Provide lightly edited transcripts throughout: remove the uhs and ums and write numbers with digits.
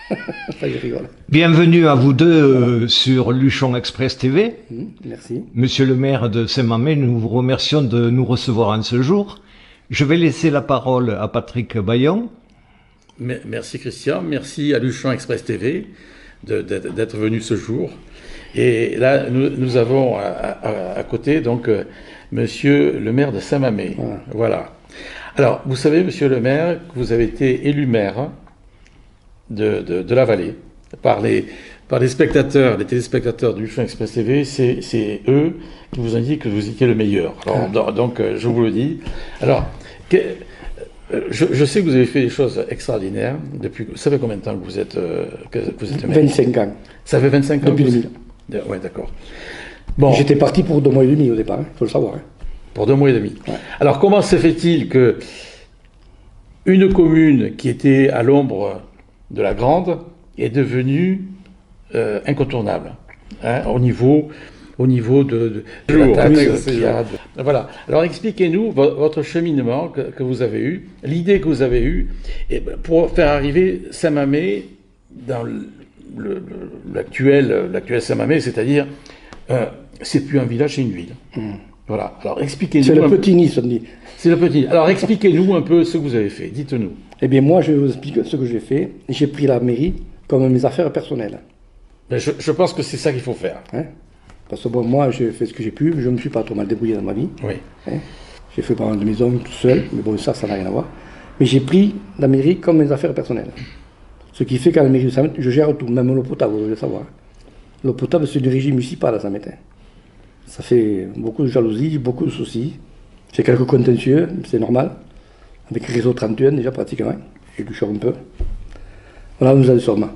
Ça, je rigole. Bienvenue à vous deux sur Luchon Express TV. Merci. Monsieur le maire de Saint-Mamet, nous vous remercions de nous recevoir en ce jour. Je vais laisser la parole à Patrick Bayon. Merci Christian, merci à Luchon Express TV d'être venu ce jour. Et là, nous avons à côté donc Monsieur le maire de Saint-Mamet. Voilà. Alors, vous savez, Monsieur le maire, que vous avez été élu maire de la vallée par les spectateurs, les téléspectateurs du Luchon Express TV. C'est eux qui vous indiquent que vous étiez le meilleur. Alors, donc, je vous le dis. Alors, je sais que vous avez fait des choses extraordinaires depuis. Ça fait combien de temps que vous êtes maire? 25 ans. Ça fait 25 ans. Depuis 2000. Ouais, d'accord. Bon. J'étais parti pour 2 mois et demi au départ, il faut le savoir. Pour 2 mois et demi. Ouais. Alors, comment se fait-il que une commune qui était à l'ombre de la grande est devenue incontournable au niveau de la taxe qu'il y a. Voilà. Alors, expliquez-nous votre cheminement que vous avez eu, l'idée que vous avez eue, pour faire arriver Saint-Mamet dans l'actuel Saint-Mamet, c'est-à-dire c'est plus un village, c'est une ville. Voilà. Alors expliquez-nous. C'est le petit Nice, on dit. C'est le petit. Alors expliquez-nous un peu ce que vous avez fait. Dites-nous. Eh bien, moi, je vais vous expliquer ce que j'ai fait. J'ai pris la mairie comme mes affaires personnelles. Ben, je pense que c'est ça qu'il faut faire. Parce que bon, moi, j'ai fait ce que j'ai pu. Je ne me suis pas trop mal débrouillé dans ma vie. Oui. J'ai fait pas mal de maisons tout seul, mais bon, ça n'a rien à voir. Mais j'ai pris la mairie comme mes affaires personnelles. Ce qui fait qu'à la mairie de Samet, je gère tout, même l'eau potable, vous devez le savoir. L'eau potable, c'est du régime municipal à Samet. Ça fait beaucoup de jalousie, beaucoup de soucis. J'ai quelques contentieux, c'est normal. Avec Réseau 31 déjà pratiquement. J'ai touché un peu. Voilà, nous en sommes.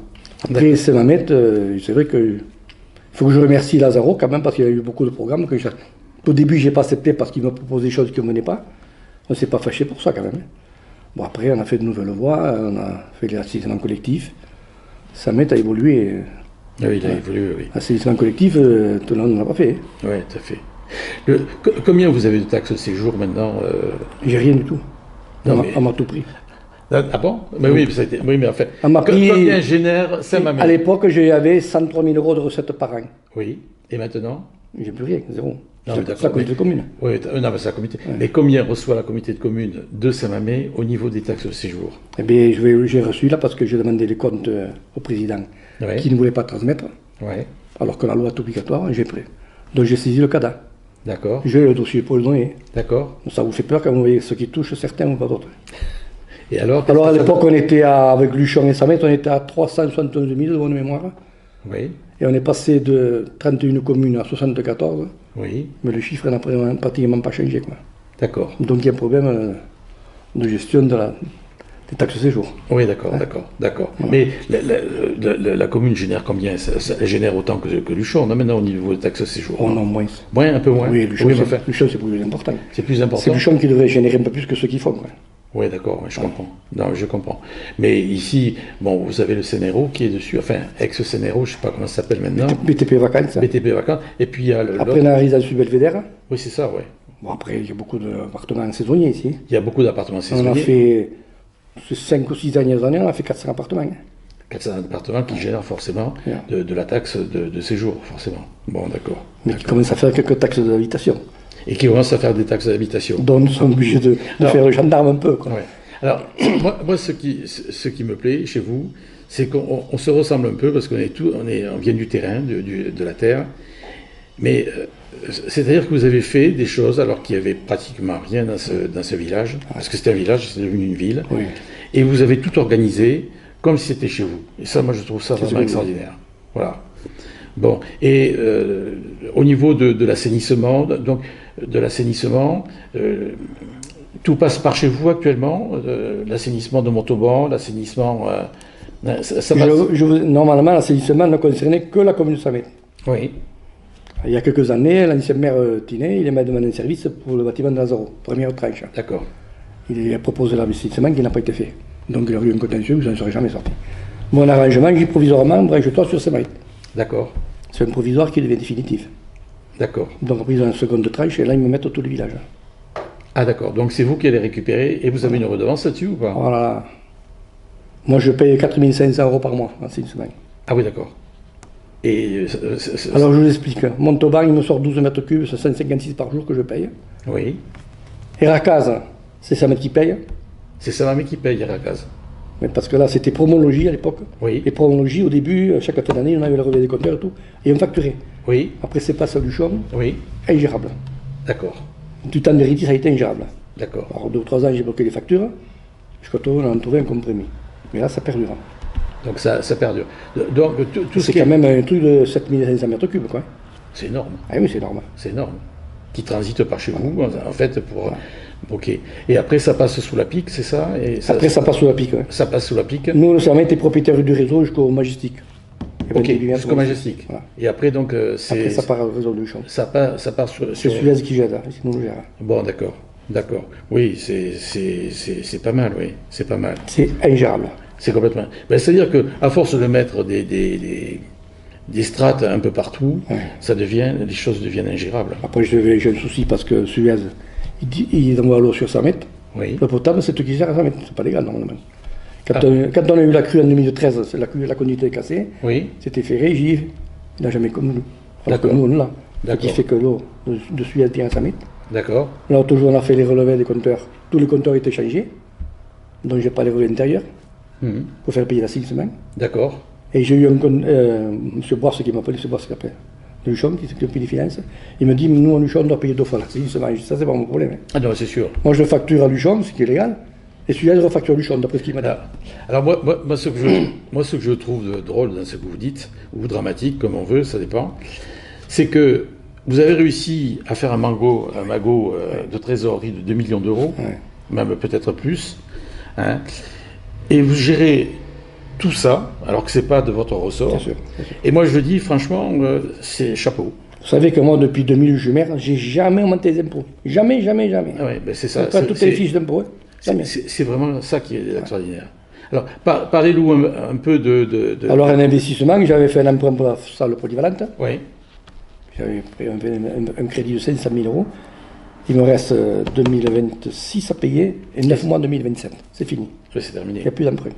Après Saint-Mamet, c'est vrai que il faut que je remercie Lazaro quand même parce qu'il y a eu beaucoup de programmes que au début j'ai pas accepté parce qu'il m'a proposé des choses qui ne me venaient pas. On ne s'est pas fâché pour ça quand même. Bon, après on a fait de nouvelles voies, on a fait l'assainissement collectif. Saint-Mamet a évolué. Oui, il a évolué, oui. L'assainissement collectif, tout le monde ne l'a pas fait. Oui, tout à fait. Combien vous avez de taxes de séjour maintenant J'ai rien du tout. Non, On m'a tout pris. Ah bon? Mais oui, mais en fait, On m'a pris, combien génère Saint-Mamet? à l'époque, j'avais 103 000 euros de recettes par an. Oui. Et maintenant? J'ai plus rien, zéro. Non, mais C'est la communauté de communes. Oui, non, mais c'est la communauté. Mais combien reçoit la communauté de communes de Saint-Mamet au niveau des taxes de séjour? Eh bien, j'ai reçu là parce que j'ai demandé les comptes au président qui ne voulait pas transmettre. Ouais. Alors que la loi est obligatoire, j'ai pris. Donc j'ai saisi le CADA. D'accord. J'ai le dossier pour le donner. D'accord. Ça vous fait peur quand vous voyez ce qui touche certains ou pas d'autres. Et alors À l'époque, on était avec Luchon et Samet, on était à 371 000 de bonne mémoire. Oui. Et on est passé de 31 communes à 74. Oui. Mais le chiffre n'a pratiquement pas changé, quoi. D'accord. Donc il y a un problème de gestion des taxes de séjour. Oui, d'accord, d'accord. Voilà. Mais la commune génère combien? Elle génère autant que Luchon, non, maintenant au niveau des taxes de séjour? Oh non, moins. Moins, un peu moins? Oui, Luchon, c'est plus important. C'est plus important? C'est Luchon qui devrait générer un peu plus que ceux qui font, quoi. Oui, d'accord, je comprends. Non, je comprends. Mais ici, bon, vous avez le CNRO qui est dessus, enfin, ex-CNRO, je ne sais pas comment ça s'appelle maintenant. BTP Vacances. BTP Vacances. Et puis il y a après, la résidence du Belvédère. Oui, c'est ça, oui. Bon, après, il y a beaucoup d'appartements saisonniers ici. Il y a beaucoup d'appartements saisonniers. On a fait, ces 5 ou 6 dernières années, on a fait 400 appartements. 400 appartements qui génèrent forcément de la taxe de séjour, forcément. Bon, d'accord. Mais qui commencent à faire quelques taxes d'habitation. Et qui commencent à faire des taxes d'habitation. Donc, nous sommes obligés de faire le gendarme un peu, quoi. Ouais. Alors, moi ce qui me plaît chez vous, c'est qu'on se ressemble un peu parce on vient du terrain, de la terre, mais c'est-à-dire que vous avez fait des choses alors qu'il n'y avait pratiquement rien dans ce village, parce que c'était un village, c'est devenu une ville, et vous avez tout organisé comme si c'était chez vous. Et ça, moi, je trouve ça vraiment extraordinaire. Voilà. Bon, et au niveau de l'assainissement, tout passe par chez vous actuellement, l'assainissement de Montauban, l'assainissement... Normalement, l'assainissement ne concernait que la commune de Samet. Oui. Il y a quelques années, l'ancien maire Tinet, il m'a demandé un service pour le bâtiment de Lazaro, première tranche. D'accord. Il a proposé l'investissement qui n'a pas été fait. Donc il a eu un contentieux, vous n'en serez jamais sorti. Mon arrangement, j'ai provisoirement, branche-toi sur Samet. D'accord. C'est un provisoire qui devient définitif. D'accord. Donc après, ils ont une seconde tranche et là, ils me mettent tout le village. Ah d'accord, donc c'est vous qui allez récupérer et vous avez une redevance là-dessus ou pas? Voilà. Moi, je paye 4500 € par mois en 6 semaines. Ah oui, d'accord. Et Alors, je vous explique. Mon toban, il me sort 12 mètres cubes, c'est 156 par jour que je paye. oui, Et Racaz, c'est Samet qui paye. c'est Samamé qui paye Racaz. Mais parce que là, c'était Promologie à l'époque. Oui. Et Promologie, au début, chaque fin d'année, on avait le relevé des compteurs et tout. Et on facturait. Oui, Après, c'est passé à Luchon, oui, ingérable. d'accord, Du temps de Riti, ça a été ingérable. d'accord. Alors, 2 ou 3 ans, j'ai bloqué les factures. Jusqu'à tout, on a trouvé un compromis. Mais là, ça perdure. Donc ça perdure. Donc tout ce C'est qui est... quand même un truc de 7500 mètres cubes, quoi. C'est énorme, Ah oui, c'est normal. c'est énorme. Qui transite par chez vous, en fait, pour... Ok. Et après, ça passe sous la pique, c'est ça? Et Après, ça passe sous la pique. Ouais. ça passe sous la pique. Nous, le Samet était propriétaire du réseau jusqu'au Majestic. Ok, jusqu'au Majestic. Voilà. Et après, donc, c'est... Après, ça part au réseau de Luchon. Ça part sur... C'est Suez qui gère, c'est nous le gère. Bon, d'accord, d'accord. Oui, c'est pas mal, oui, c'est pas mal. C'est ingérable. C'est complètement... Ben, c'est-à-dire qu'à force de mettre des strates un peu partout, les choses deviennent ingérables. Après, j'ai un souci parce que Suez, il envoie l'eau sur Samet. Oui, Le potable, c'est eux qui gèrent Samet. C'est pas légal, normalement. Quand on a eu la crue en 2013, la conduite est cassée. oui, C'était ferré, il n'a jamais comme nous. Alors que D'accord. nous, on l'a. Ce qui D'accord. fait que l'eau de Suez vient à Samet. d'accord, Là, toujours, on a fait les relevés des compteurs. Tous les compteurs étaient changés. Donc, j'ai pas les relevés intérieurs pour faire payer la 6 semaines. d'accord. Et j'ai eu M. Boisse qui m'appelle, M. Boisse qui appelle, de Luchon, qui s'occupe des finances. Il me dit, nous, en Luchon, on doit payer 2 fois la 6 semaines. Ça, c'est pas mon problème. Ah non, c'est sûr. Moi, je facture à Luchon, ce qui est légal. Et celui-là, je refacture à Luchon, d'après ce qu'il m'a dit. Alors moi, ce que je trouve drôle dans ce que vous dites, ou dramatique, comme on veut, ça dépend, c'est que vous avez réussi à faire un magot de trésorerie de 2 millions d'euros, même peut-être plus, hein, et vous gérez tout ça, alors que c'est pas de votre ressort. Bien sûr. Et moi, je le dis, franchement, c'est chapeau. Vous savez que moi, depuis 2000, je suis maire, j'ai jamais augmenté les impôts. Jamais, jamais, jamais. Ah ouais, ben c'est ça. Pas toutes les fiches d'impôts. Jamais. C'est vraiment ça qui est extraordinaire. Alors, parlez-nous un peu de... Alors, un investissement, j'avais fait un emprunt pour la salle polyvalente. Oui, J'avais pris un crédit de 500 000 €. Il me reste 2026 à payer et 9 mois 2027. C'est fini. c'est Il terminé. n'y a plus d'emprunt.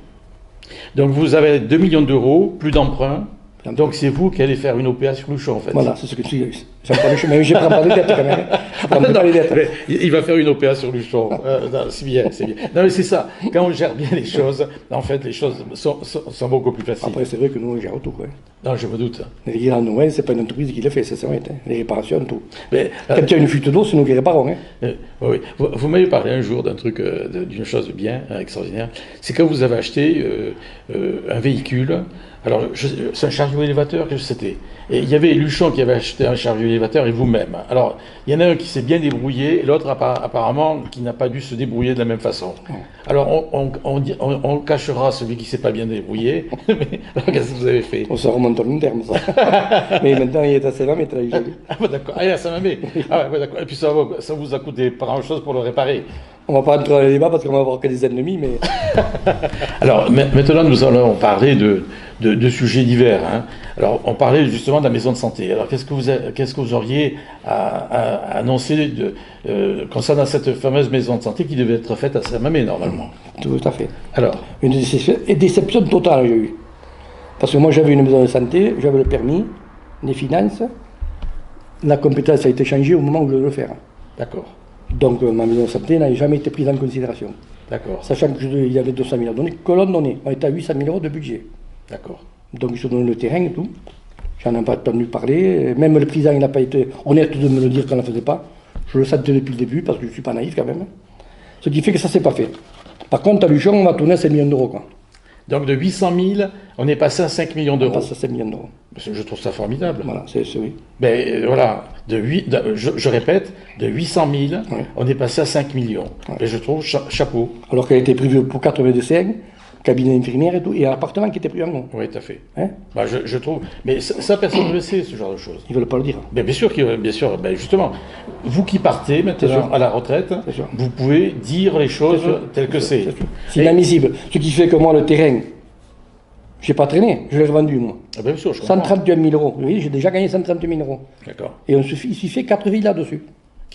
Donc vous avez 2 millions d'euros, plus d'emprunt. Donc c'est vous qui allez faire une OPA sur Luchon en fait. Voilà, c'est ce que tu dis. J'en prends le chemin, mais je ne prends pas les dettes quand même. Je prends pas les dettes. Mais il va faire une OPA sur Luchon. Non, c'est bien, c'est bien. Non mais c'est ça. Quand on gère bien les choses, en fait les choses sont beaucoup plus faciles. Après, c'est vrai que nous, on gère tout. Quoi. Non, je me doute. Les guérillas Noël, c'est pas une entreprise qui le fait, c'est vrai. Les réparations, tout. Mais, Quand il y a une fuite d'eau, c'est nous qui réparons. Hein. Oui. Vous m'avez parlé un jour d'un truc, d'une chose bien extraordinaire. C'est quand vous avez acheté un véhicule. Alors, c'est un chariot élévateur que c'était. Et il y avait Luchon qui avait acheté un chariot élévateur et vous-même. Alors, il y en a un qui s'est bien débrouillé et l'autre apparemment qui n'a pas dû se débrouiller de la même façon. Alors, on cachera celui qui ne s'est pas bien débrouillé. Mais alors, qu'est-ce que vous avez fait? On se remonte en long terme, ça. Mais maintenant, il est assez là, mais très joli. Ah, bah, d'accord. Ah, ça m'a mis. Ah, ouais, d'accord. Et puis, ça vous a coûté pas grand-chose pour le réparer. On va pas entrer dans les débats parce qu'on va avoir que des ennemis, mais... Alors, maintenant, nous allons parler de sujets divers. Hein. Alors, on parlait justement de la maison de santé. Alors, qu'est-ce que vous auriez à annoncer concernant cette fameuse maison de santé qui devait être faite à Saint-Mamé, normalement? Tout à fait. Alors, Une déception totale, j'ai eu. Parce que moi, j'avais une maison de santé, j'avais le permis, les finances. La compétence a été changée au moment où je devais le faire. d'accord, Donc, ma maison de santé n'a jamais été prise en considération. d'accord, Sachant qu'il y avait 200 000 à donner, que l'on donnait. On était à 800 000 € de budget. d'accord. Donc, ils se donnaient le terrain et tout. J'en ai pas entendu parler. Même le président, il n'a pas été honnête de me le dire qu'on ne le faisait pas. Je le sentais depuis le début, parce que je ne suis pas naïf quand même. Ce qui fait que ça ne s'est pas fait. Par contre, à Luchon, on va tourner à 5 millions d'euros. Quoi. Donc, de 800 000, on est passé à 5 millions On d'euros. passe à 5 millions d'euros. Je trouve ça formidable. Voilà, c'est oui. Ben voilà, je répète, de 800 000, Ouais. on est passé à 5 millions. Ouais. Et je trouve chapeau. Alors qu'elle était prévue pour 4 médecins, cabinet infirmière et tout, et un appartement qui était pris en nom. Oui, tout à fait. Hein? Ben, je trouve. Mais ça, personne ne le sait, ce genre de choses. Ils ne veulent pas le dire. Ben, bien sûr, bien sûr. Ben, justement, vous qui partez Bien sûr. maintenant à la retraite, Bien sûr. vous pouvez dire les choses Bien sûr. telles que c'est. C'est inadmissible. Ce qui fait que moi, le terrain, je n'ai pas traîné, je l'ai revendu, moi. Ah ben, bien sûr, je comprends. 131 000 €. Vous voyez, j'ai déjà gagné 130 000 €. D'accord. Et il s'y fait 4 villas dessus.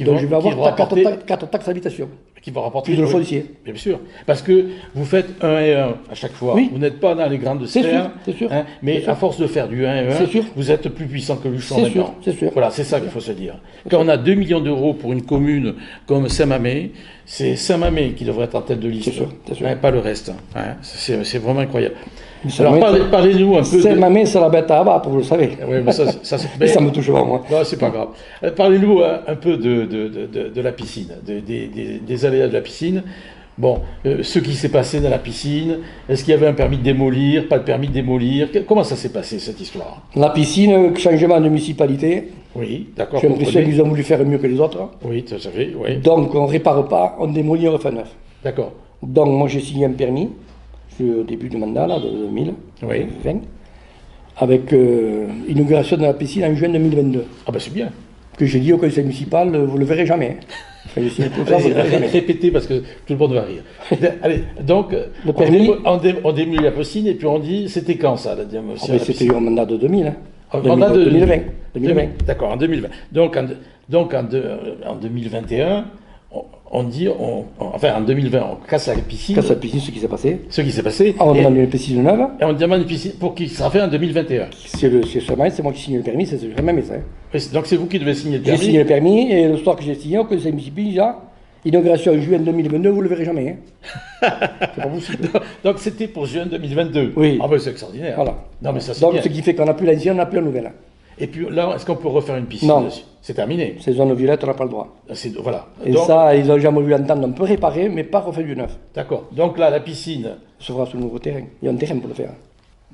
Donc je vais avoir vont rapporter, 4 taxes d'habitation. qui vont rapporter Plus le foncier. Bien sûr. Parce que vous faites 1 et 1 à chaque fois. Oui. Vous n'êtes pas dans les grandes C'est sphères. sûr, c'est sûr. Hein, mais C'est sûr. à force de faire du 1 et 1, C'est sûr. vous êtes plus puissant que Luchon C'est maintenant. sûr, c'est sûr. Voilà, c'est ça qu'il faut se dire. Quand on a 2 millions d'euros pour une commune comme Saint-Mamé, c'est Saint-Mamé qui devrait être en tête de liste. C'est sûr. Hein, pas le reste. Hein. C'est vraiment incroyable. Saint-Mamé, Alors parlez-nous un peu de... Saint-Mamé, c'est la bête à abattre, vous le savez. Oui, mais ça c'est... Mais ça me touche pas, moi. Non, c'est pas grave. Parlez-nous un peu de la piscine, des aléas de la piscine. Bon, ce qui s'est passé dans la piscine, est-ce qu'il y avait un permis de démolir, pas de permis de démolir? Comment ça s'est passé, cette histoire? La piscine, changement de municipalité. Oui, d'accord. J'ai l'impression qu'ils ont voulu faire mieux que les autres. Oui, tout à fait, oui. Donc on répare pas, on démolit, on refait neuf. D'accord. Donc moi j'ai signé un permis, au début du mandat, là, de 2020, Oui. avec inauguration de la piscine en juin 2022. Ah ben c'est bien. Que j'ai dit au conseil municipal, vous le verrez jamais. Enfin, j'ai signé tout ça, vous le verrez jamais. Répétez parce que tout le monde va rire. Allez, donc, Le permis- on démolit la piscine et puis on dit, c'était quand ça, la démolition Ah, de ben, la c'était piscine? au mandat de 2000. Hein. En mandat de 2020. 2020. D'accord, en 2020. Donc en 2021, on dit, enfin en 2020, on casse la piscine. Casse la piscine, ce qui s'est passé. Ce qui s'est passé. Ah, on et, demande une piscine neuve. et on demande une piscine pour qui sera fait en 2021. C'est moi qui signe le permis, c'est jamais ça. Donc c'est vous qui devez signer le J'ai permis. signé le permis et le soir que j'ai signé au conseil municipal, déjà, inauguration en juin 2022, vous le verrez jamais. Hein. C'est pas possible. Donc c'était pour juin 2022. Oui. Ah ben c'est extraordinaire. Voilà. Non mais ça c'est Donc bien. ce qui fait qu'on n'a plus l'ancien, on n'a plus la nouvelle. Et puis là, est-ce qu'on peut refaire une piscine Non. dessus? C'est terminé. Ces zones violettes, on n'a pas le droit. Voilà. Et Donc, ça, ils n'ont jamais voulu entendre. On peut réparer, mais pas refaire du neuf. d'accord. Donc là, la piscine, Ça se fera sur le nouveau terrain. Il y a un terrain pour le faire.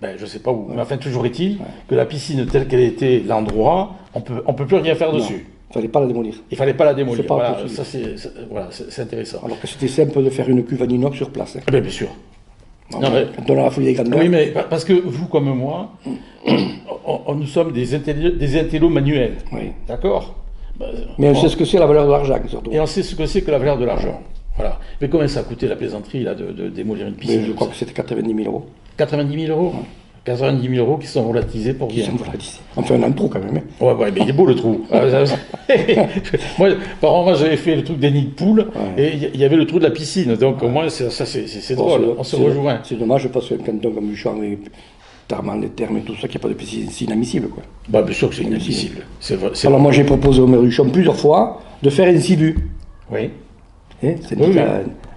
ben, je sais pas où, mais enfin toujours est-il que la piscine telle qu'elle était l'endroit, on peut plus rien faire dessus. Il ne fallait pas la démolir. Il fallait pas la démolir. C'est pas Voilà, possible. ça c'est intéressant. Alors que c'était simple de faire une cuve en inox sur place. Hein. Ah ben, bien sûr. Non, mais- Quand on a la folie des grandeurs. Oui, mais parce que vous comme moi, nous sommes des intellos manuels. Oui. D'accord. Ben, Mais on bon. sait ce que c'est la valeur de l'argent, surtout. Et on sait ce que c'est que la valeur de l'argent. Voilà. Mais combien ça a coûté la plaisanterie là, de démolir une piscine Mais je crois que c'était 90 000 euros. 90 000 euros 90 000 euros qui sont relatisés pour rien. Voilà, on fait un trou quand même. Hein. Ouais, mais il est beau le trou. Moi, j'avais fait le truc des nids de poules et il y avait le trou de la piscine. Donc au moins, c'est Bon, drôle. On se rejoint. C'est dommage parce qu'un canton comme Luchon, avec tellement les termes et tout ça, qu'il n'y a pas de piscine, c'est inadmissible. Quoi. Bah, bien sûr que c'est inadmissible. C'est vrai. Alors moi j'ai proposé au maire Luchon plusieurs fois de faire un CIVU. Oui, Hein, c'est Oui,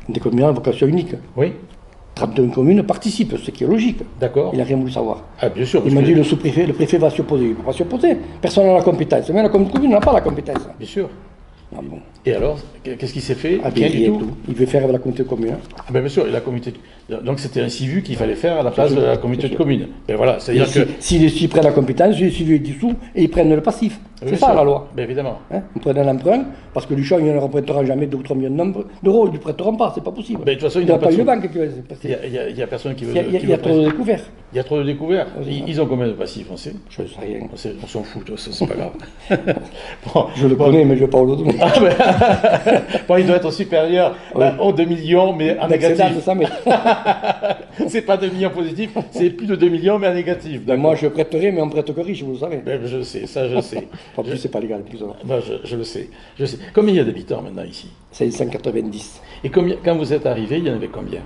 des communes à vocation unique. oui, 31 communes participent, ce qui est logique. d'accord. Il n'a rien voulu savoir. Ah, bien sûr. Il parce m'a que- dit le sous-préfet, le préfet va s'y opposer. Il ne peut pas s'y opposer. Personne n'a la compétence. Même la commune n'a pas la compétence. Bien sûr. Ah bon. Et alors, qu'est-ce qui s'est fait? Ah, Rien bien, du tout. tout. Il veut faire avec la communauté de communes. Ah, ben, bien sûr, et la communauté. Donc c'était un CIVU qu'il fallait faire à la place sûr, de la communauté c'est de sûr. communes. Ben voilà, c'est-à-dire que. S'ils prennent la compétence, le CIVU est dissous et ils prennent le passif. C'est Bien ça sûr. la loi. Ben évidemment. Hein, ils prennent un emprunt, parce que Luchon, il ne leur empruntera jamais 2 ou 3 millions d'euros, ils ne prêteront pas, c'est pas possible. Ben, de toute façon, il ils n'y a n'ont pas pas une de banque qui va se Il passer. y a personne qui veut. Il y qui a veut trop de découverts. Il y a trop de découverts. Oui. Ils ont combien de passifs, on sait? Je ne sais rien. On s'en fout, toi, ça, c'est pas grave. Bon, Je le connais, mais je ne parle pas d'autre. Ah, bon, il doit être supérieur aux 2 millions, mais en négatif. Ça, mais... C'est pas 2 millions positifs, c'est plus de 2 millions, mais en négatif. Ben, moi, je prêterai, mais on prête que riche, vous le savez. Ben, je sais, ça je sais. En plus, c'est pas légal, plus ou moins. Ben, je le sais. Je sais. Combien il y a d'habitants maintenant ici? C'est 190. Et combien, quand vous êtes arrivé, il y en avait combien?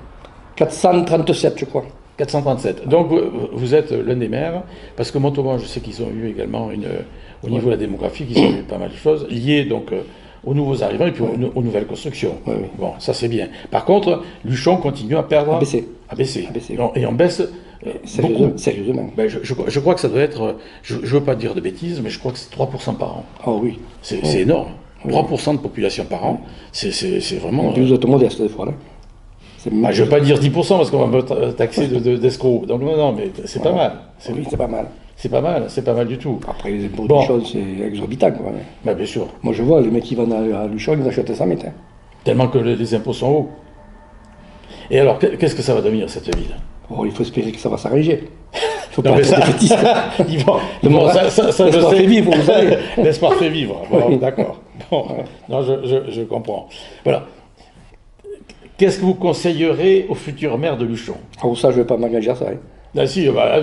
437, je crois. 437. Donc vous êtes l'un des maires, parce que Montauban, je sais qu'ils ont eu également au niveau de la démographie, ils ont eu pas mal de choses liées donc aux nouveaux arrivants et puis aux nouvelles constructions. Oui, oui. Bon, ça c'est bien. Par contre, Luchon continue à perdre. À baisser. À baisser. À baisser. Et on baisse beaucoup. Sérieusement. Ben, je crois que ça doit être, je ne veux pas dire de bêtises, mais je crois que c'est 3% par an. Oh oui. C'est énorme. 3% de population par an, c'est vraiment. En plus, vous êtes modeste, des fois, là. Ah, je ne veux pas dire 10% parce qu'on va me taxer d'escroc. Donc non, mais c'est pas mal. Oui, c'est pas mal. C'est pas mal du tout. Après, les impôts Bon. de choses, c'est exorbitant, quoi. Bah, bien sûr. Moi, je vois, les mecs qui vont à Luchon, ils achètent 100 mètres. Hein. Tellement que les impôts sont hauts. Et alors, qu'est-ce que ça va devenir, cette ville? Oh, il faut espérer que ça va s'arranger. Il faut Non, pas mais être ça- défaitiste. Ils vont- Le bon, moral- ça, je l'espoir sais. fait vivre, vous savez. L'espoir fait vivre. Bon, Oui. d'accord. Bon, non, je comprends. Voilà. Qu'est-ce que vous conseillerez au futur maire de Luchon? Ah, ça, je ne vais pas m'engager à ça. Hein. Ah, si, bah,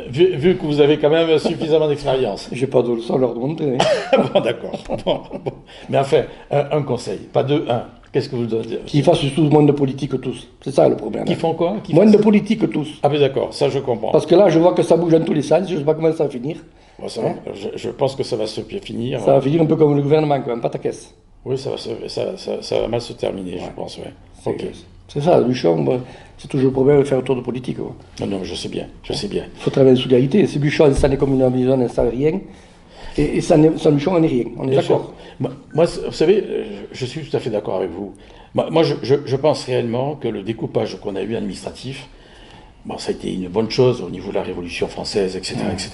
vu que vous avez quand même suffisamment d'expérience. J'ai pas de leçon à leur demander. Bon, d'accord. Bon. Mais enfin, un conseil, pas deux, un. Qu'est-ce que vous donnez? Qu'ils fassent tous moins de politique tous. C'est ça le problème. Qui font quoi? Moins de politique tous. Ah ben d'accord, ça je comprends. Parce que là, je vois que ça bouge dans tous les sens, je sais pas comment ça va finir. Bon, je pense que ça va se finir. Ça va finir un peu comme le gouvernement, quand même, pas ta caisse. Oui, ça va mal se terminer, je pense, ouais. Ok. C'est ça, Luchon, c'est toujours le problème de faire un tour de politique. Quoi. Non, je sais bien, je sais bien. Il faut travailler en solidarité. Si Luchon installé comme une maison, n'installe rien, et sans Luchon, on n'est rien. On est Bien d'accord. sûr. Moi, vous savez, je suis tout à fait d'accord avec vous. Moi, je pense réellement que le découpage qu'on a eu administratif, bon, ça a été une bonne chose au niveau de la Révolution française, etc., etc.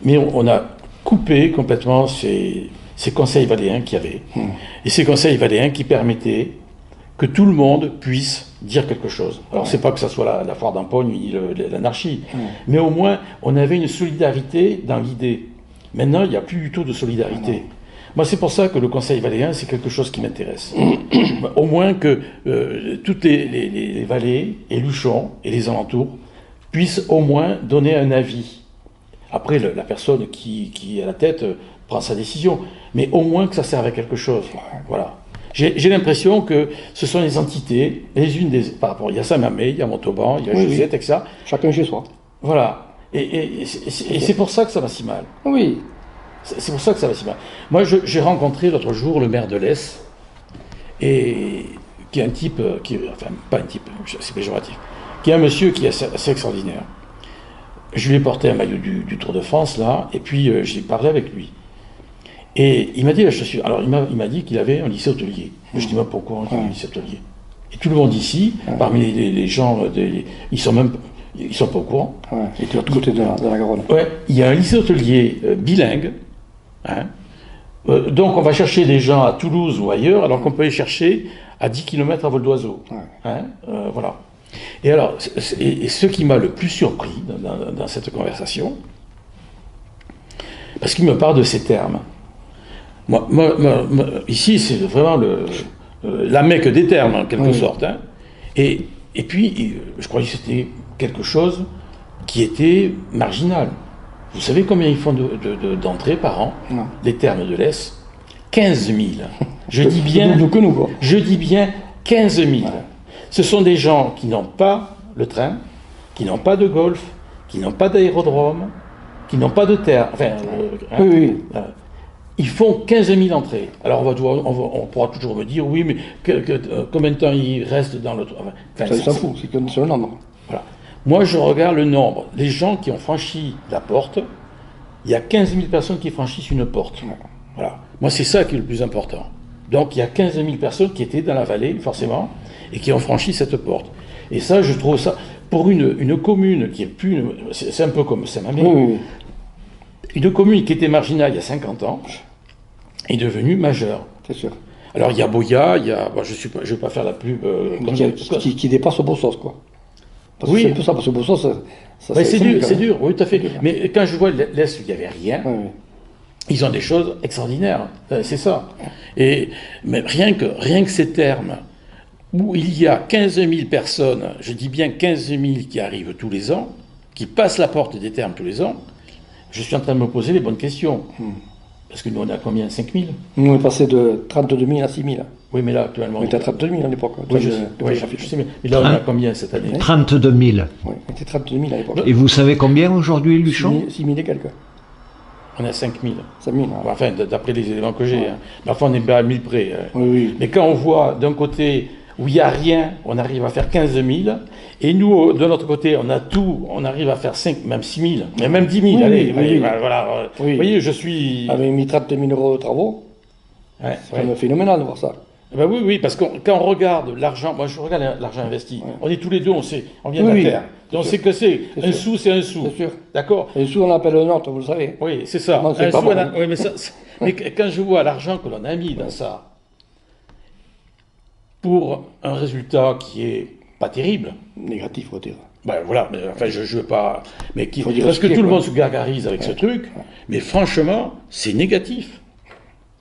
Mais on a coupé complètement ces conseils valléens qu'il y avait. Et ces conseils valléens qui permettaient que tout le monde puisse dire quelque chose. Alors, c'est pas que ça soit la foire d'empoigne ni l'anarchie, mais au moins, on avait une solidarité dans l'idée. Maintenant, il n'y a plus du tout de solidarité. Moi, c'est pour ça que le Conseil valléen, c'est quelque chose qui m'intéresse. Au moins que toutes les vallées et Luchon et les alentours puissent au moins donner un avis. Après, la personne qui est à la tête prend sa décision, mais au moins que ça serve à quelque chose. Voilà. J'ai l'impression que ce sont les entités, les unes des... Par rapport, il y a Saint-Mamé, il y a Montauban, il y a Josette, etc. Chacun chez soi. Voilà. Et c'est pour ça que ça va si mal. Oui. C'est pour ça que ça va si mal. Moi, j'ai rencontré l'autre jour le maire de l'Est, et qui est un type, enfin, pas un type, c'est péjoratif, qui est un monsieur qui est assez extraordinaire. Je lui ai porté un maillot du Tour de France, là, et puis j'ai parlé avec lui. Et il m'a dit la chaussure. Alors, il m'a dit qu'il avait un lycée hôtelier. Je dis, mais pourquoi un lycée hôtelier? Et tout le monde ici, parmi les gens, ils sont pas au courant. Ouais, et de l'autre côté de la Garonne. Ouais, il y a un lycée hôtelier bilingue. Hein. Donc, on va chercher des gens à Toulouse ou ailleurs, alors qu'on peut les chercher à 10 km à vol d'oiseau. Ouais. Hein, voilà. Et alors, et ce qui m'a le plus surpris dans cette conversation, parce qu'il me parle de ces termes. Moi, ici, c'est vraiment la Mecque des termes, en quelque sorte. Hein. Et puis, je croyais que c'était quelque chose qui était marginal. Vous savez combien ils font d'entrées par an? Non. Les termes de l'Est? 15 000. Je dis bien 15 000. Ouais. Ce sont des gens qui n'ont pas le train, qui n'ont pas de golf, qui n'ont pas d'aérodrome, qui n'ont pas de terre. Enfin, oui. Ils font 15 000 entrées. Alors on pourra toujours me dire, oui, mais combien de temps ils restent dans le... Enfin, ça s'en fout, c'est un nombre. Voilà. Moi, je regarde le nombre. Les gens qui ont franchi la porte, il y a 15 000 personnes qui franchissent une porte. Voilà. Moi, c'est ça qui est le plus important. Donc, il y a 15 000 personnes qui étaient dans la vallée, forcément, et qui ont franchi cette porte. Et ça, je trouve ça... Pour une commune qui est plus... C'est un peu comme Saint-Mamé. Oui. Une commune qui était marginale il y a 50 ans est devenue majeure. C'est sûr. Alors il y a Boya, il y a... Bon, je ne vais pas faire la pub... qui dépasse au Bossos, quoi. Parce oui. C'est un peu ça, parce que Bossos, c'est dur, oui, tout à fait. Mais quand je vois l'Est, il n'y avait rien. Oui. Ils ont des choses extraordinaires, c'est ça. Mais rien que ces termes, où il y a 15 000 personnes, je dis bien 15 000 qui arrivent tous les ans, qui passent la porte des termes tous les ans, je suis en train de me poser les bonnes questions. Parce que nous, on a combien? 5 000? Nous, on est passé de 32 000 à 6 000. Oui, mais là, actuellement... On était à 32 000 à l'époque. Oui, je sais, mais là, on a combien cette année? 32 000. Oui, on était 32 000 à l'époque. Et vous savez combien aujourd'hui, Luchon? 6 000 et quelques. On a 5 000. 5 000, enfin, d'après les éléments que j'ai. Ouais. Hein. Mais enfin, on est bien à 1000 près. Oui. Mais quand on voit d'un côté où il n'y a rien, on arrive à faire 15 000, et nous, de l'autre côté, on a tout, on arrive à faire 5, même 6 000, mais même 10 000, voilà. Vous voyez, je suis... Avec mis 30 000 € de travaux, c'est phénoménal de voir ça. Ben oui, parce que quand on regarde l'argent, moi je regarde l'argent investi, on est tous les deux, on sait, on vient de la terre, donc on sait que c'est un sou, c'est un sou. C'est sûr. D'accord. Un sou, on l'appelle un autre, vous le savez. Oui, c'est ça. Non, c'est oui, mais quand je vois l'argent que l'on a mis dans ça, pour un résultat qui est pas terrible. Négatif, faut dire. Ben voilà, mais enfin je veux pas. Mais parce que tout le monde se gargarise avec ce truc, mais franchement, c'est négatif.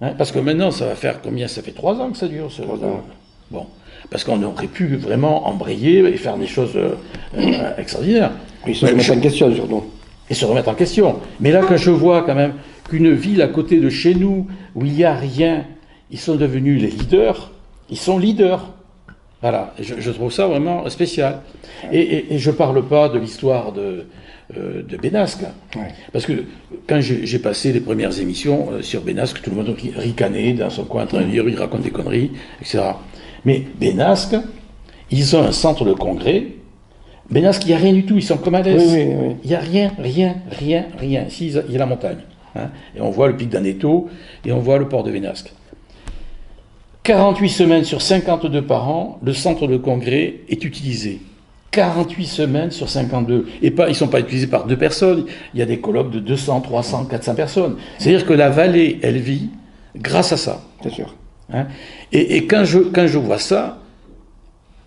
Hein, parce que maintenant, ça va faire combien? Ça fait 3 ans que ça dure. 3 ans. Bon, parce qu'on aurait pu vraiment embrayer et faire des choses extraordinaires. Ils se remettent en question, surtout. Et se remettre en question. Mais là, quand je vois quand même qu'une ville à côté de chez nous, où il n'y a rien, ils sont devenus les leaders, ils sont leaders. Voilà, je trouve ça vraiment spécial. Et je ne parle pas de l'histoire de Benasque. Ouais. Parce que quand j'ai passé les premières émissions sur Benasque, tout le monde ricanait dans son coin en train de dire, il raconte des conneries, etc. Mais Benasque, ils ont un centre de congrès. Benasque, il n'y a rien du tout, ils sont comme à l'est. Oui. Il n'y a rien. Ici, il y a la montagne. Hein, et on voit le pic d'Aneto et on voit le port de Benasque. 48 semaines sur 52 par an, le centre de congrès est utilisé. 48 semaines sur 52. Et ils ne sont pas utilisés par 2 personnes. Il y a des colloques de 200, 300, 400 personnes. C'est-à-dire que la vallée, elle vit grâce à ça. C'est sûr. Hein, et quand je vois ça,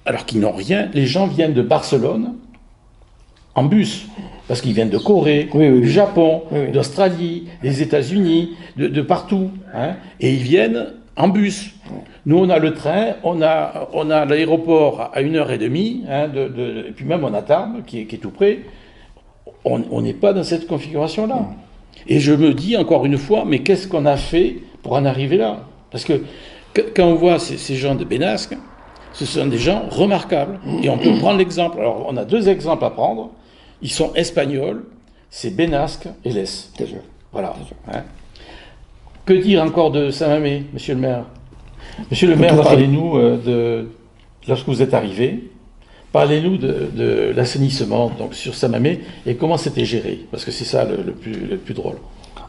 alors qu'ils n'ont rien, les gens viennent de Barcelone en bus. Parce qu'ils viennent de Corée, du Japon, d'Australie, des États-Unis, de partout. Hein, et ils viennent en bus. Nous, on a le train, on a l'aéroport à 1h30, hein, et puis même on a Tarbes, qui est tout près. On n'est pas dans cette configuration-là. Et je me dis encore une fois, mais qu'est-ce qu'on a fait pour en arriver là? Parce que quand on voit ces gens de Benasque, ce sont des gens remarquables. Et on peut prendre l'exemple. Alors, on a 2 exemples à prendre. Ils sont espagnols, c'est Benasque et Les. C'est sûr. Voilà. Hein. Que dire encore de Saint-Mamé, monsieur le maire? Monsieur le maire, parlez-nous lorsque vous êtes arrivé, parlez-nous de l'assainissement donc sur Saint-Mamé et comment c'était géré, parce que c'est ça le plus drôle.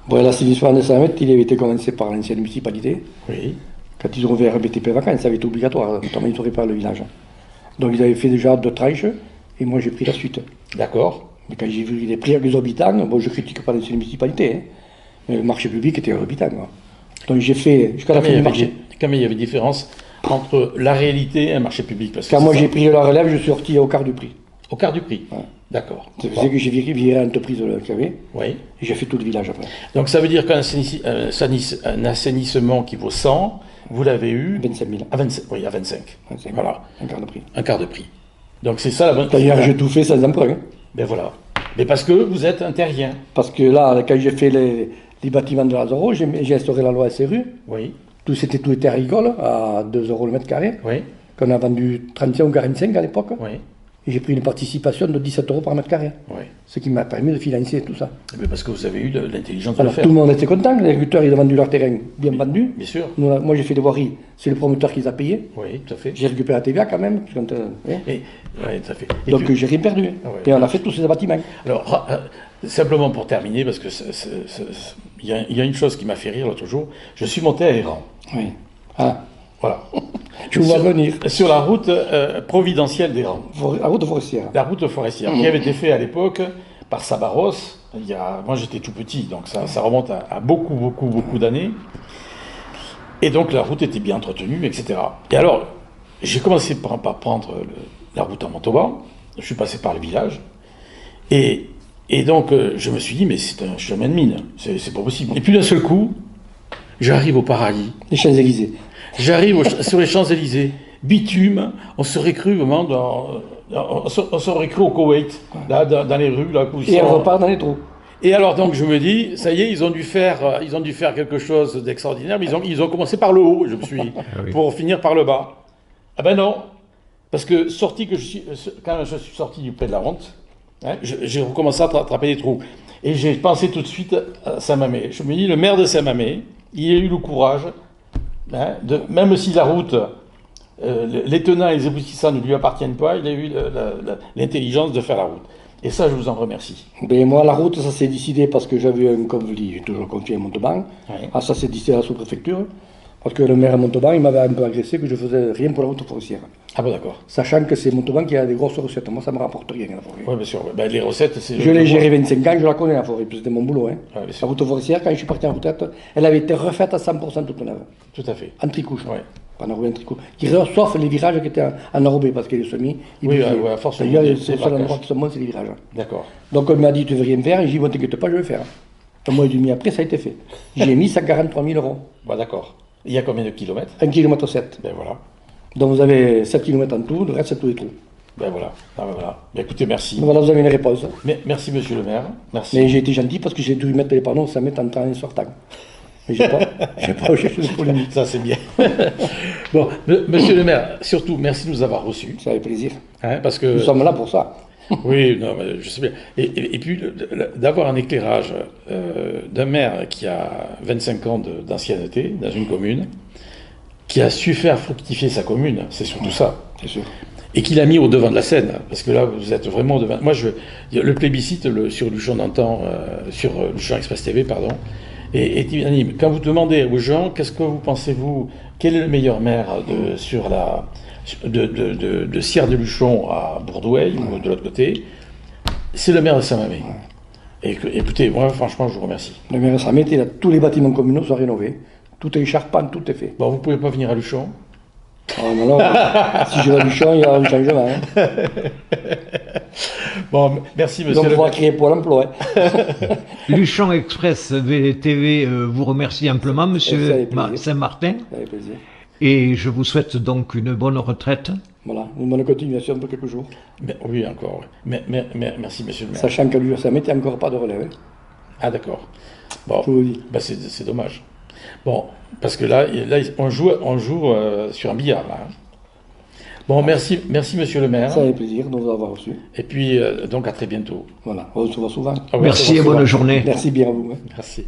Bon, l'assainissement de Saint-Mamé, il avait été commencé par l'ancienne municipalité. Oui. Quand ils ont ouvert BTP vacances, ça avait été obligatoire, notamment ils par le village. Donc ils avaient fait déjà 2 tranches, et moi j'ai pris la suite. D'accord. Mais quand j'ai vu les prix exorbitants, bon, je critique pas l'ancienne municipalité, hein, mais le marché public était exorbitant. Donc j'ai fait jusqu'à la fin du marché. Quand il y avait différence entre la réalité et un marché public. Parce que quand moi j'ai pris la relève, je suis sorti au quart du prix. Au quart du prix. Ouais. D'accord. Ça faisait que j'ai viré l'entreprise qu'il y avait, oui. Et j'ai fait tout le village après. Donc ça veut dire qu'un assainissement qui vaut 100, vous l'avez eu 25 000. À 25, oui, à 25. 25 000. Voilà. Un quart de prix. Un quart de prix. Donc c'est ça la bonne... D'ailleurs, j'ai tout fait sans emprunt. Hein. Ben voilà. Mais parce que vous êtes un terrien. Parce que là, quand j'ai fait les bâtiments de Lazaro, j'ai instauré la loi SRU. Oui. Tout était agricole, à 2 € le mètre carré. Oui. Qu'on a vendu 35 ou 45 à l'époque. Oui. Et j'ai pris une participation de 17 € par mètre carré. Oui. Ce qui m'a permis de financer tout ça. Mais parce que vous avez eu l'intelligence de le Alors faire. tout le monde était content, les agriculteurs ils ont vendu leur terrain bien vendu. Bien sûr. Nous, moi j'ai fait des voiries, c'est le promoteur qui les a payés. Oui, tout à fait. J'ai récupéré la TVA quand même. Quand, hein. Oui, tout à fait. Et Donc puis, j'ai rien perdu. Ah ouais. Et on a fait tous ces bâtiments. alors, simplement pour terminer, parce que il y a une chose qui m'a fait rire l'autre jour. Je suis monté à Héran. Oui. Ah, Voilà. je vous vois venir. Sur la route providentielle d'Héran. La route forestière. La route forestière, qui avait été faite à l'époque par Sabaros. Moi j'étais tout petit, donc ça remonte à beaucoup d'années. Et donc la route était bien entretenue, etc. Et alors, j'ai commencé par prendre la route en Montauban. Je suis passé par le village. Et donc je me suis dit, mais c'est un chemin de mine, c'est pas possible. Et puis d'un seul coup, j'arrive au paradis. Les Champs-Élysées. J'arrive sur les Champs-Élysées, bitume, on serait cru vraiment on serait cru au Koweït, là, dans les rues. Là, Et on repart dans les trous. Et alors donc je me dis, ça y est, ils ont dû faire quelque chose d'extraordinaire, mais ils ont commencé par le haut, pour finir par le bas. Ah ben non, parce que quand je suis sorti du Pré de la Honte, hein, j'ai recommencé à attraper des trous. Et j'ai pensé tout de suite à Saint-Mamé. Je me dis, le maire de Saint-Mamé, il a eu le courage, hein, même si la route, les tenants et les aboutissants ne lui appartiennent pas, il a eu l'intelligence de faire la route. Et ça, je vous en remercie. Ben moi, la route, ça s'est décidé parce que j'avais un conflit, j'ai toujours confié à Montauban. Oui. Ah, ça s'est décidé à la sous-préfecture. Parce que le maire à Montauban, il m'avait un peu agressé que je faisais rien pour la route forestière. Ah bon, d'accord. Sachant que c'est Montauban qui a des grosses recettes. Moi, ça ne me rapporte rien, la forêt. Oui, bien sûr. Ben, les recettes, c'est... Je l'ai géré 25 ans, je la connais, la forêt. C'était mon boulot. Hein. Ouais, bien sûr. La route forestière, quand je suis parti en retraite, elle avait été refaite à 100% toute neuve. Tout à fait. En tricouche. Ouais. Pas en enrobé, en tricouche. Sauf les virages qui étaient en enrobé, parce que les semis, ils Oui, buvaient. ouais, à force de D'ailleurs, buver, c'est c'est le seul marquage. endroit qui sont bons, c'est les virages. D'accord. Donc on m'a dit, tu veux rien faire, et j'ai dit, bon, t'inquiète pas, je vais le faire. Un mois et demi après, ça a été fait. J'ai mis 143 000 €. Bah, d'accord. Il y a combien de kilomètres? 1,7 km. Ben voilà. Donc vous avez 7 km en tout, le reste c'est tous les trous. Ben voilà. Ah, ben voilà. Ben écoutez, merci. Voilà, vous avez une réponse. Merci, monsieur le maire. Merci. Mais j'ai été gentil parce que j'ai dû mettre les panneaux, ça met en temps et sortant. Mais j'ai pas cherché de polémique. Ça, c'est bien. Bon, monsieur le maire, surtout, merci de nous avoir reçus. Ça fait plaisir. Hein, parce que... Nous sommes là pour ça. Oui, non, mais je sais bien. Et puis, d'avoir un éclairage d'un maire qui a 25 ans d'ancienneté dans une commune, qui a su faire fructifier sa commune, c'est surtout ça. C'est sûr. Et qu'il a mis au devant de la scène, parce que là, vous êtes vraiment au devant. Moi, le plébiscite sur Luchon d'antan, sur Luchon Express TV, pardon, est unanime. Quand vous demandez aux gens, qu'est-ce que vous pensez-vous, quel est le meilleur maire de Sierre de Luchon à Bourdoueil, ou de l'autre côté, c'est le maire de Saint-Mamé. Et écoutez, moi, franchement, je vous remercie. Le maire de Saint-Mamé, tous les bâtiments communaux sont rénovés. Tout est charpente, tout est fait. Bon, vous pouvez pas venir à Luchon? Oh, mais alors, si je vais à Luchon, il y a un changement. Hein. Bon, merci, monsieur Donc, il le faudra maire. créer Pôle emploi. Hein. Luchon Express TV vous remercie amplement, monsieur Ça fait plaisir. Saint-Martin. Ça fait plaisir. Et je vous souhaite donc une bonne retraite. Voilà, une bonne continuation pour quelques jours. Oui, encore. Merci, monsieur le maire. Sachant qu'à lui, ça mettait encore pas de relève. Hein. Ah, d'accord. Bon, Je vous le dis. bah, c'est dommage. Bon, parce que là on joue sur un billard, là. Hein. Bon, merci, monsieur le maire. Ça fait plaisir de vous avoir reçu. Et puis, donc, à très bientôt. Voilà, on se voit souvent. Ah ouais, Merci ça va et bonne souvent. journée. Merci bien à vous. Hein. Merci.